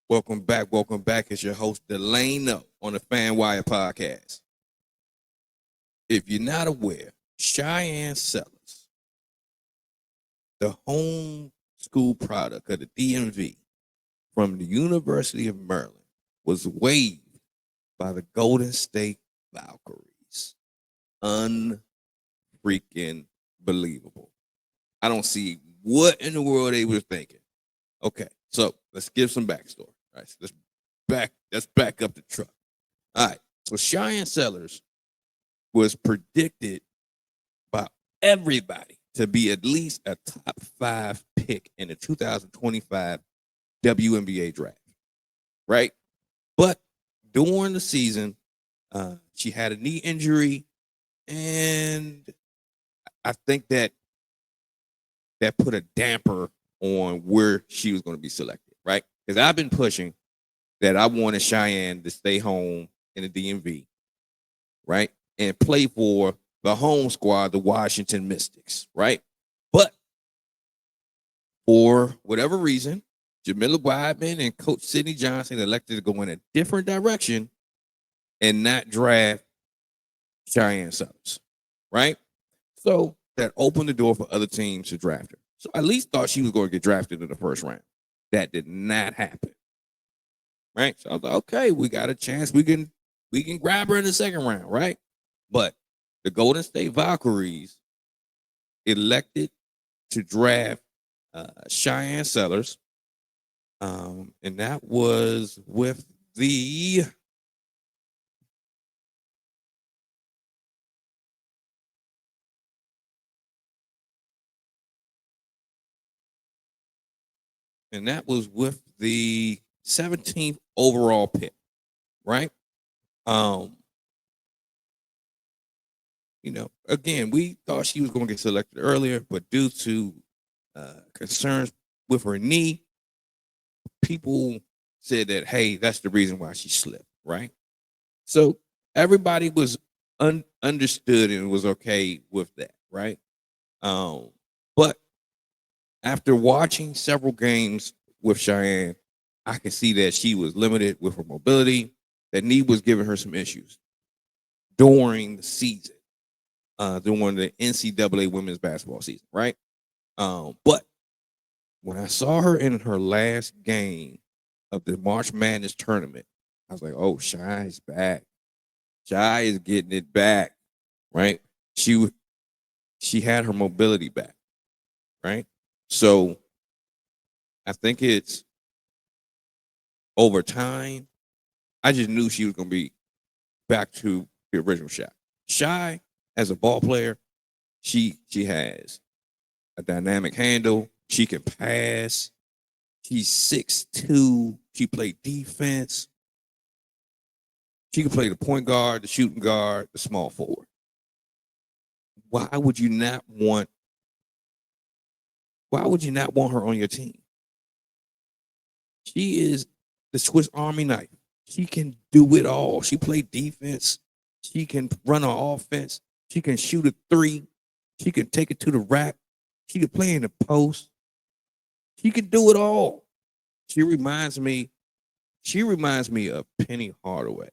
Welcome back. Welcome back. It's your host, Delano, on the FanWire podcast. If you're not aware, Shyanne Sellers, the home school product of the DMV from the University of Maryland, was waived by the Golden State Valkyries. Unfreaking believable. I don't see what in the world they were thinking. Okay, so let's give some backstory. All right, so let's back up the truck. All right, so Shyanne Sellers was predicted by everybody to be at least a top 5 pick in the 2025 WNBA draft, right? But during the season, she had a knee injury, and I think that put a damper on where she was going to be selected, right? Because I've been pushing that I wanted Shyanne to stay home in the DMV, right? And play for the home squad, the Washington Mystics, right? But for whatever reason, Jamila Wideman and Coach Sidney Johnson elected to go in a different direction and not draft Shyanne Sellers, right? So that opened the door for other teams to draft her. So I at least thought she was going to get drafted in the first round. That did not happen, right? So I was like, okay, we got a chance. We can grab her in the second round, right? But the Golden State Valkyries elected to draft Shyanne Sellers, and that was with the and that was with the 17th overall pick, right? Again, we thought she was going to get selected earlier, but due to concerns with her knee, people said that, hey, that's the reason why she slipped, right? So everybody was understood and was okay with that, right? But after watching several games with Shyanne, I could see that she was limited with her mobility. That knee was giving her some issues during the season, during the NCAA women's basketball season, right? But when I saw her in her last game of the March Madness tournament, I was like, oh, Shy is back. Shy is getting it back, right? She had her mobility back, right? So I think it's over time. I just knew she was going to be back to the original shot. Shy, as a ball player, she has a dynamic handle. She can pass. She's 6'2". She played defense. She can play the point guard, the shooting guard, the small forward. Why would you not want her on your team? She is the Swiss Army knife. She can do it all. She played defense. She can run an offense. She can shoot a three. She can take it to the rack. She can play in the post. She can do it all. She reminds me of Penny Hardaway.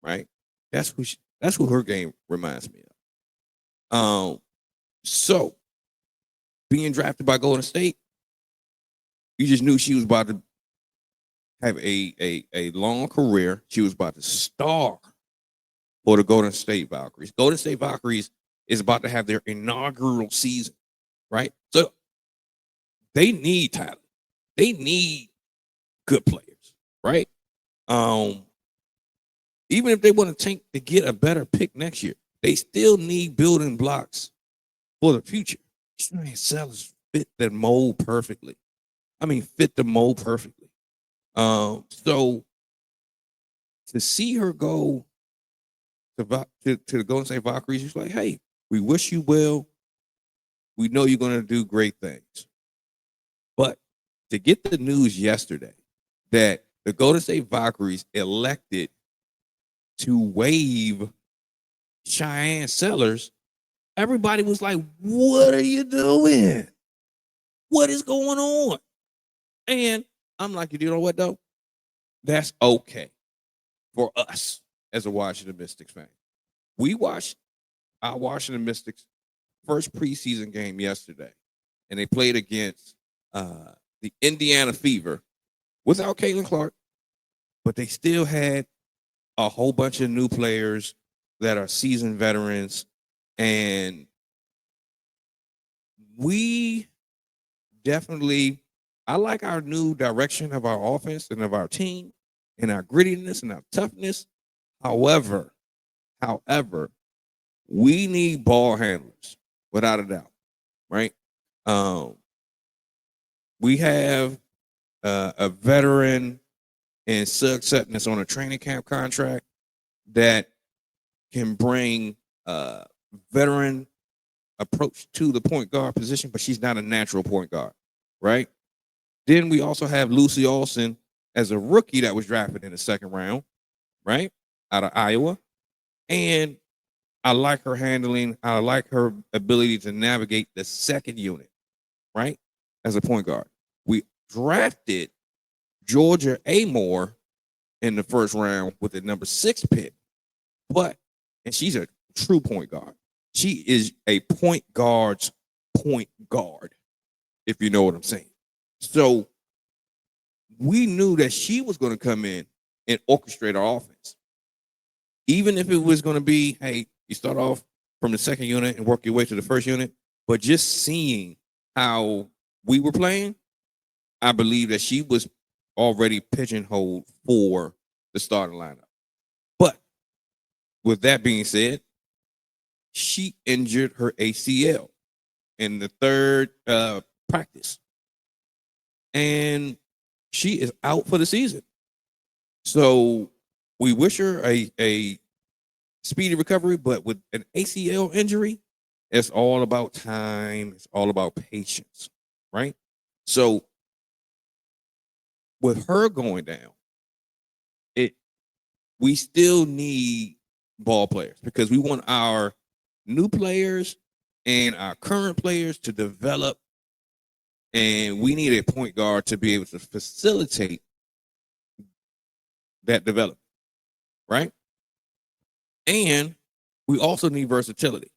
Right? That's who her game reminds me of. So being drafted by Golden State, you just knew she was about to have a long career. She was about to star for the Golden State Valkyries. Golden State Valkyries is about to have their inaugural season, right? So they need talent. They need good players, right? Even if they want to tank to get a better pick next year, they still need building blocks for the future. Shyanne Sellers fit the mold perfectly. Fit the mold perfectly. So to see her go to the Golden State Valkyries, she's like, hey, we wish you well. We know you're going to do great things. But to get the news yesterday that the Golden State Valkyries elected to waive Shyanne Sellers, everybody was like, what are you doing? What is going on? And I'm like, you know what though? That's okay for us as a Washington Mystics fan. We watched our Washington Mystics first preseason game yesterday, and they played against the Indiana Fever without Caitlin Clark, but they still had a whole bunch of new players that are seasoned veterans, and we definitely, I like our new direction of our offense and of our team and our grittiness and our toughness. However, we need ball handlers without a doubt, right? Um, we have a veteran in Sugg Sutton that's on a training camp contract that can bring veteran approach to the point guard position, but she's not a natural point guard, right? Then we also have Lucy Olson as a rookie that was drafted in the second round, right? Out of Iowa. And I like her handling. I like her ability to navigate the second unit, right? As a point guard. We drafted Georgia Amore in the first round with the number 6 pick, and she's a true point guard. She is a point guard's point guard, if you know what I'm saying. So we knew that she was going to come in and orchestrate our offense. Even if it was going to be, hey, you start off from the second unit and work your way to the first unit, but just seeing how we were playing, I believe that she was already pigeonholed for the starting lineup. But with that being said, she injured her ACL in the third practice, and she is out for the season. So we wish her a speedy recovery, but with an ACL injury, it's all about time. It's all about patience, right? So with her going down, we still need ball players because we want our new players and our current players to develop, and we need a point guard to be able to facilitate that development, right? And we also need versatility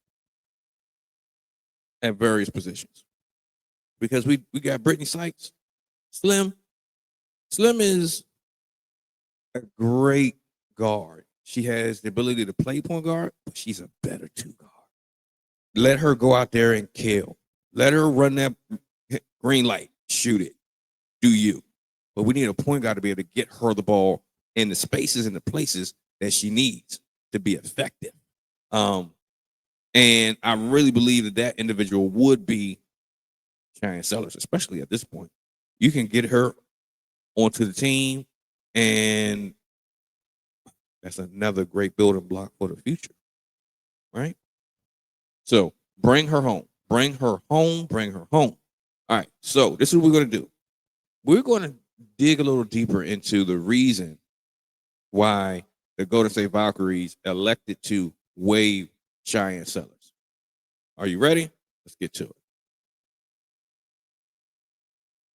at various positions because we got Brittany Sykes, Slim. Slim is a great guard. She has the ability to play point guard, but she's a better 2 guard. Let her go out there and kill. Let her run that green light, shoot it, do you. But we need a point guard to be able to get her the ball in the spaces and the places that she needs to be effective. And I really believe that individual would be Shyanne Sellers, especially at this point. You can get her onto the team, and that's another great building block for the future, right? So bring her home. Bring her home. Bring her home. All right, so this is what we're going to do. We're going to dig a little deeper into the reason why the Golden State Valkyries elected to waive Shyanne Sellers. Are you ready? Let's get to it.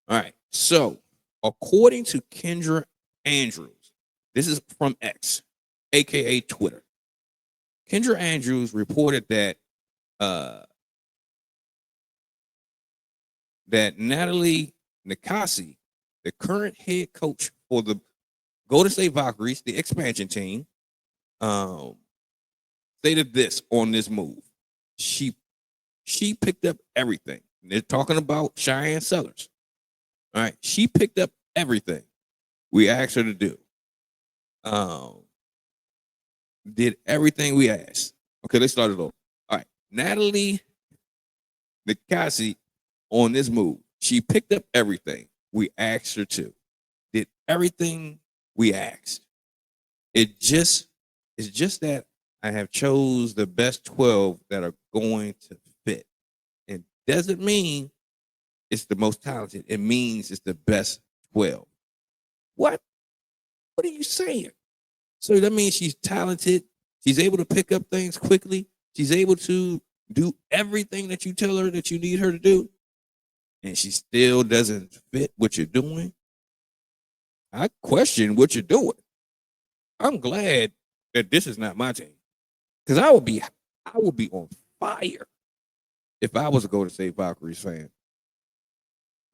All right, so according to Kendra Andrews, this is from X, aka Twitter. Kendra Andrews reported that that Natalie Nikasi, the current head coach for the Golden State Valkyries, the expansion team, stated this on this move. She picked up everything. They're talking about Shyanne Sellers. All right, she picked up everything we asked her to do. Did everything we asked. Okay, let's start it over. All right, Natalie Nikasi on this move. She picked up everything we asked her to. Did everything we asked. It's just that I have chose the best 12 that are going to fit. It doesn't mean it's the most talented. It means it's the best 12. What? What are you saying? So that means she's talented. She's able to pick up things quickly. She's able to do everything that you tell her that you need her to do. And she still doesn't fit what you're doing. I question what you're doing. I'm glad that this is not my team because I would be on fire if I was a Golden State Valkyries fan.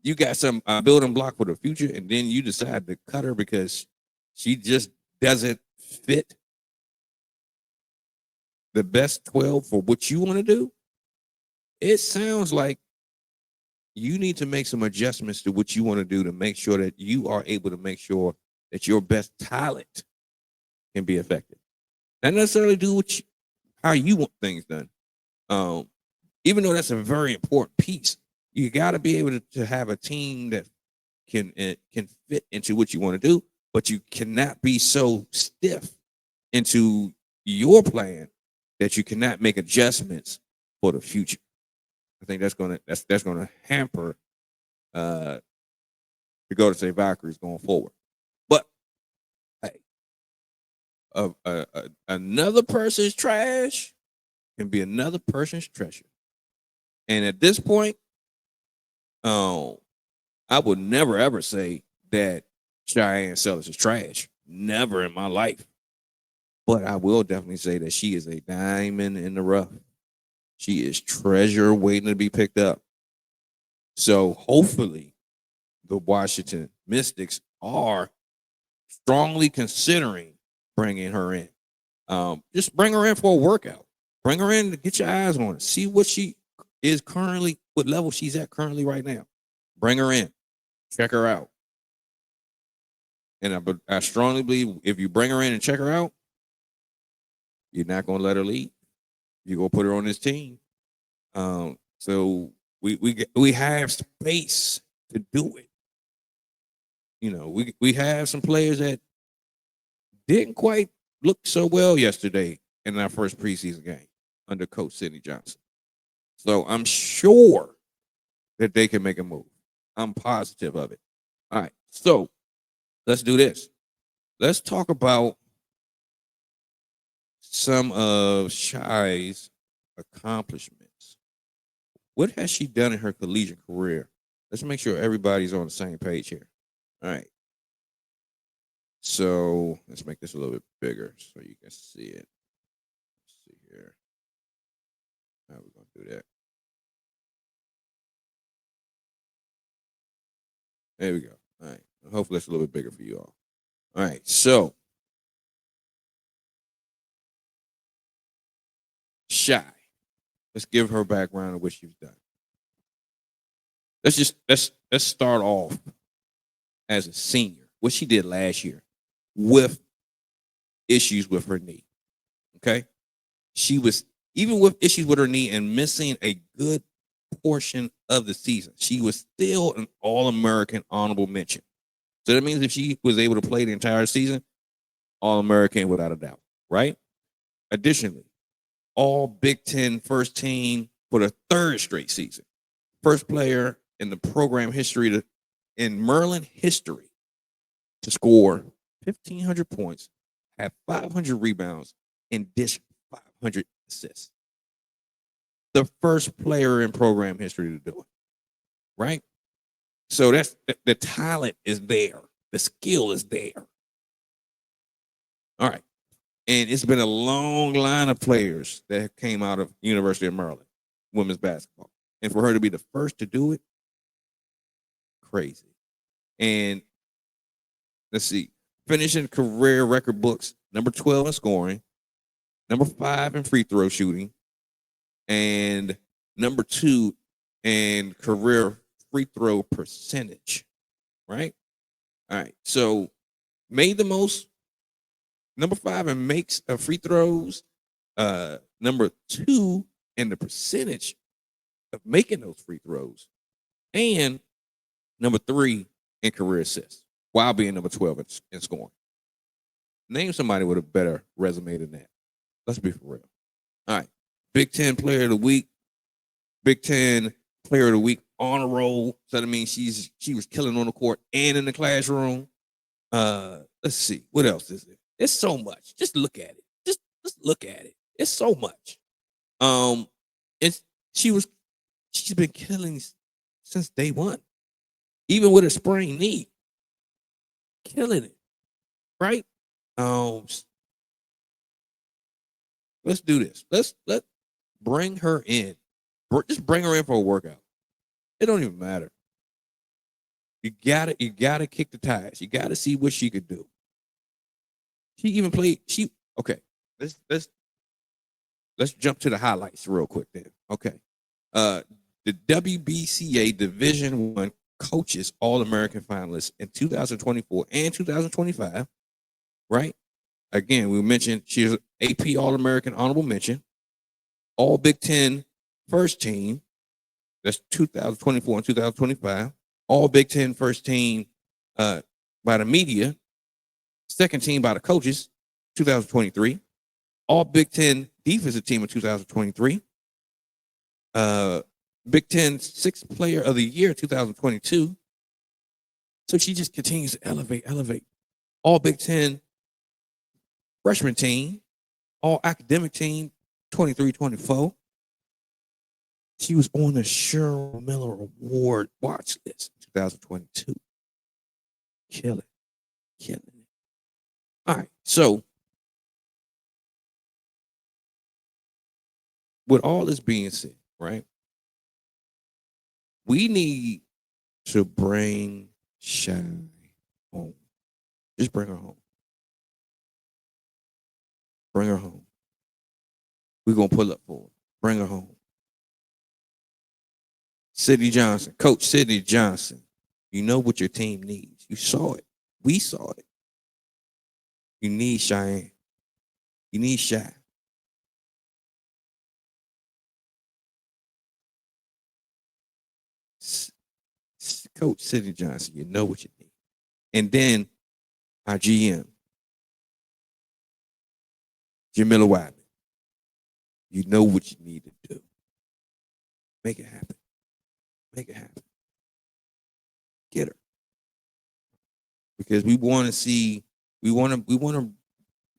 You got some building block for the future, and then you decide to cut her because she just doesn't fit the best 12 for what you want to do. It sounds like you need to make some adjustments to what you want to do to make sure that you are able to make sure that your best talent can be effective. Not necessarily do how you want things done. Even though that's a very important piece, you got to be able to have a team that can fit into what you want to do, but you cannot be so stiff into your plan that you cannot make adjustments for the future. I think that's gonna hamper the Golden State Valkyries going forward. But hey, another person's trash can be another person's treasure. And at this point, I would never ever say that Shyanne Sellers is trash. Never in my life. But I will definitely say that she is a diamond in the rough. She is treasure waiting to be picked up. So hopefully the Washington Mystics are strongly considering bringing her in. Just bring her in for a workout. Bring her in to get your eyes on her. See what she is currently, what level she's at currently right now. Bring her in. Check her out. And I strongly believe if you bring her in and check her out, you're not going to let her leave. You're going to put her on this team. So we have space to do it. You know, we have some players that didn't quite look so well yesterday in our first preseason game under Coach Sidney Johnson. So I'm sure that they can make a move. I'm positive of it. All right, so let's do this. Let's talk about some of Shai's accomplishments. What has she done in her collegiate career? Let's make sure everybody's on the same page here. All right. So let's make this a little bit bigger so you can see it. Let's see here. How are we going to do that? There we go. All right. Hopefully that's a little bit bigger for you all. All right. So Shai. Let's give her background of what she's done. Let's start off as a senior. What she did last year with issues with her knee. Okay. She was, even with issues with her knee and missing a good portion of the season, she was still an All-American honorable mention. So that means if she was able to play the entire season, All-American without a doubt, right? Additionally, all Big Ten first team for the third straight season. First player in the program history in Maryland history to score 1,500 points, have 500 rebounds, and dish 500 assists. The first player in program history to do it, right? So that's the talent is there. The skill is there. All right. And it's been a long line of players that came out of University of Maryland, women's basketball. And for her to be the first to do it, crazy. And let's see, finishing career record books, number 12 in scoring, number 5 in free throw shooting, and number 2 in career free throw percentage, right? All right. So made the most, number 5 in makes of free throws, number 2 in the percentage of making those free throws, and number 3 in career assists, while being number 12 in scoring. Name somebody with a better resume than that. Let's be for real. All right. Big Ten Player of the Week. Big Ten Player of the Week on a roll. So that means she was killing on the court and in the classroom. Let's see. What else is it? It's so much. Just look at it. Just look at it. It's so much. She's been killing since day one. Even with a sprained knee. killing it, right? Let's do this. Let bring her in. Just bring her in for a workout. It don't even matter. You gotta kick the tires. You gotta see what she could do. She even played. Okay. Let's jump to the highlights real quick then. Okay. The WBCA Division One Coaches All-American finalists in 2024 and 2025, right? Again, we mentioned she's AP All-American honorable mention, All Big Ten first team. That's 2024 and 2025. All Big Ten first team by the media, second team by the coaches, 2023. All Big Ten defensive team in 2023. Big Ten sixth player of the year, 2022. So she just continues to elevate. All Big Ten freshman team, all academic team, 23-24. She was on the Cheryl Miller Award watch list in 2022. Killing it. All right, so with all this being said, right, we need to bring Shyanne home. Just bring her home. Bring her home. We're going to pull up for her. Bring her home. Sidney Johnson, Coach Sidney Johnson, you know what your team needs. You saw it. We saw it. You need Shyanne. You need Shy. Coach Sidney Johnson, you know what you need. And then our GM, Jamila Wyman, you know what you need to do. Make it happen. Make it happen. Get her. Because we want to see, we want to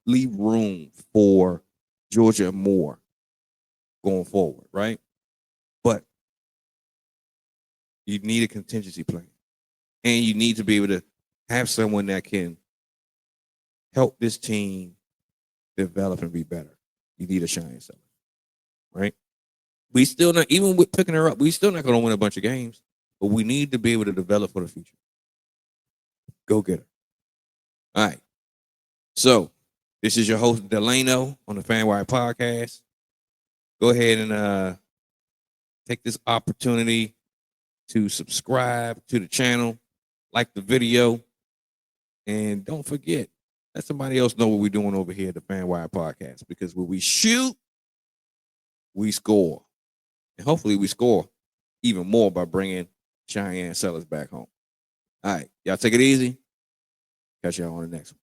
leave room for Georgia Moore going forward, right? But you need a contingency plan. And you need to be able to have someone that can help this team develop and be better. You need a Shyanne Sellers, right? We still not, even with picking her up, we still not going to win a bunch of games, but we need to be able to develop for the future. Go get her. All right. So this is your host, Delano, on the FanWire podcast. Go ahead and take this opportunity to subscribe to the channel, like the video, and don't forget, let somebody else know what we're doing over here at the FanWire podcast, because when we shoot, we score. And hopefully we score even more by bringing Shyanne Sellers back home. All right, y'all take it easy. Catch y'all on the next one.